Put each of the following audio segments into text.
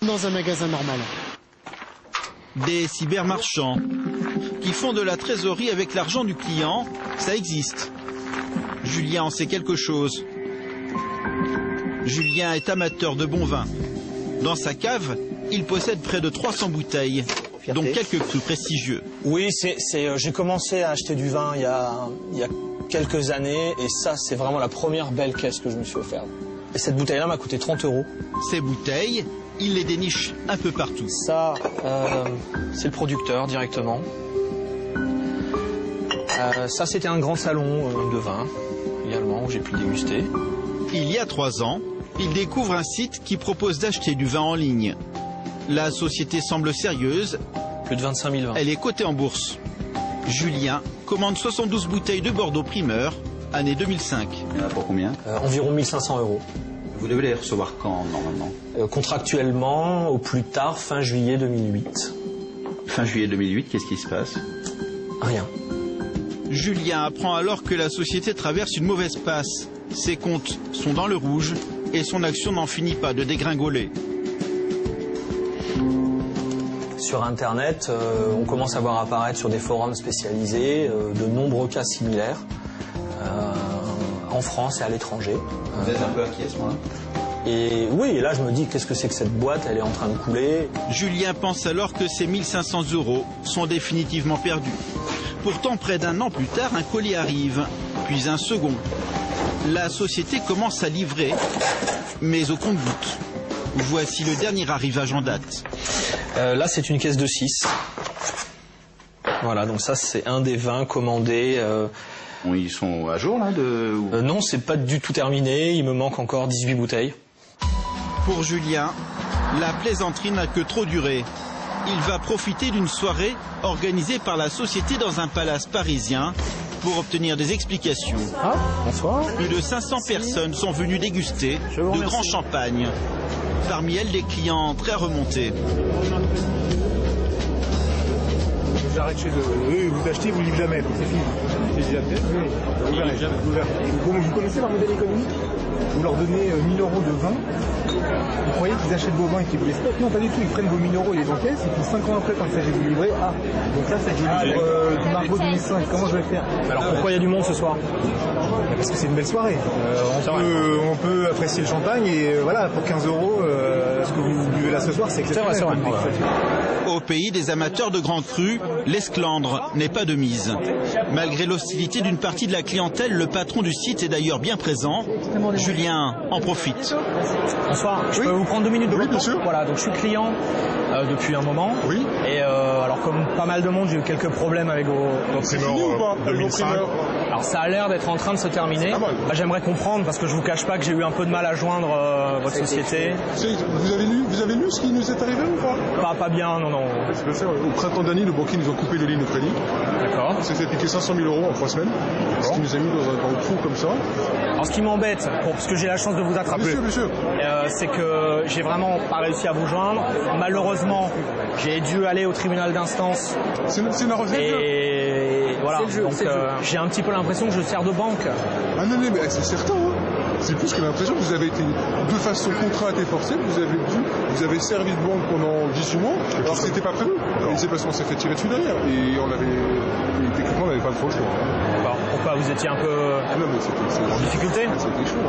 Dans un magasin normal. Des cybermarchands qui font de la trésorerie avec l'argent du client, ça existe. Julien en sait quelque chose. Julien est amateur de bon vin. Dans sa cave, il possède près de 300 bouteilles, dont quelques crus prestigieux. Oui, j'ai commencé à acheter du vin il y a quelques années et ça, c'est vraiment la première belle caisse que je me suis offerte. Et cette bouteille-là m'a coûté 30 €. Ces bouteilles, il les déniche un peu partout. Ça, c'est le producteur directement. Ça, c'était un grand salon de vin, également, où j'ai pu le déguster. Il y a 3 ans, il découvre un site qui propose d'acheter du vin en ligne. La société semble sérieuse. Plus de 25 000 vins. Elle est cotée en bourse. Julien commande 72 bouteilles de Bordeaux primeur, année 2005. Il y en a pour combien? Environ 1 500 €. Vous devez les recevoir quand, normalement? Contractuellement, au plus tard, fin juillet 2008. Fin juillet 2008, qu'est-ce qui se passe? Rien. Julien apprend alors que la société traverse une mauvaise passe. Ses comptes sont dans le rouge et son action n'en finit pas de dégringoler. Sur Internet, on commence à voir apparaître sur des forums spécialisés de nombreux cas similaires en France et à l'étranger. Vous êtes un peu inquiet à ce moment-là? Et oui, et là je me dis, qu'est-ce que c'est que cette boîte? Elle est en train de couler. Julien pense alors que ces 1 500 € sont définitivement perdus. Pourtant, près d'1 an plus tard, un colis arrive, puis un second. La société commence à livrer, mais au compte-gouttes. Voici le dernier arrivage en date. Là, c'est une caisse de 6. Voilà, donc ça, c'est un des vins commandés. Ils sont à jour, là non, c'est pas du tout terminé. Il me manque encore 18 bouteilles. Pour Julien, la plaisanterie n'a que trop duré. Il va profiter d'une soirée organisée par la société dans un palace parisien pour obtenir des explications. Ah, bonsoir. Plus de 500 personnes sont venues déguster de grands champagnes. Parmi elles, des clients très remontés. J'arrête chez eux. Vous achetez, vous ne livrez jamais. C'est fini. C'est déjà fait. Vous connaissez leur modèle économique? Vous leur donnez 1 000 € de vin. Vous croyez qu'ils achètent vos vins et qu'ils vous les stockent? Non, pas du tout. Ils prennent vos 1 000 € et les encaissent. Et puis 5 ans après, quand il s'agit de vous livrer, donc là, c'est du Margaux 2005. Comment je vais faire? Alors pourquoi il y a du monde ce soir? Parce que c'est une belle soirée. On peut apprécier le champagne et voilà, pour 15 €, ce que vous buvez là ce soir, c'est exceptionnel. C'est vrai. Au pays des amateurs de grands crus, l'esclandre n'est pas de mise. Malgré l'hostilité d'une partie de la clientèle, le patron du site est d'ailleurs bien présent. Julien en profite. Bonsoir, je peux vous prendre 2 minutes de votre temps? Bien sûr. Voilà, donc je suis client depuis un moment. Oui. Et alors comme pas mal de monde, j'ai eu quelques problèmes avec vos primeurs 2005. Alors ça a l'air d'être en train de se terminer. J'aimerais comprendre parce que je vous cache pas que j'ai eu un peu de mal à joindre votre société. Vous avez lu ce qui nous est arrivé ou pas? Pas bien, non. Au printemps dernier, le banquier nous a coupé de ligne de crédit. D'accord. On s'est fait piquer 500 000 € en 3 semaines. Ce qui nous a mis dans le trou comme ça. Alors ce qui m'embête, parce que j'ai la chance de vous attraper, bien sûr. C'est que j'ai vraiment pas réussi à vous joindre. Malheureusement, j'ai dû aller au tribunal d'instance. C'est la recette. Et voilà, donc j'ai un petit peu l'impression que je sers de banque. Ah non, mais c'est certain. C'est plus que l'impression que vous avez été, de façon contrat a été forcé, vous avez servi de banque pendant 18 mois, alors que c'était pas prévu. Et c'est parce qu'on s'est fait tirer dessus derrière. Et techniquement, on n'avait pas trop le choix. Alors, pourquoi vous étiez un peu en difficulté? C'était chaud.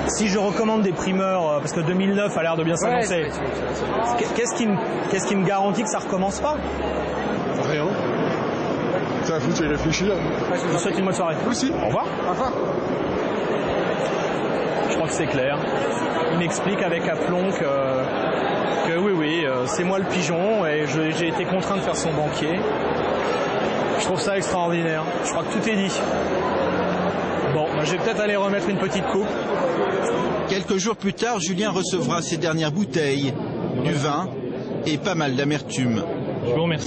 Si je recommande des primeurs, parce que 2009 a l'air de bien s'annoncer, qu'est-ce qui me garantit que ça recommence pas? Rien. Ça faut y réfléchir. Je vous souhaite une bonne soirée. Vous aussi. Au revoir. Je crois que c'est clair. Il m'explique avec aplomb que oui, c'est moi le pigeon et j'ai été contraint de faire son banquier. Je trouve ça extraordinaire. Je crois que tout est dit. Bon, je vais peut-être aller remettre une petite coupe. Quelques jours plus tard, Julien recevra ses dernières bouteilles, du vin et pas mal d'amertume. Je vous remercie.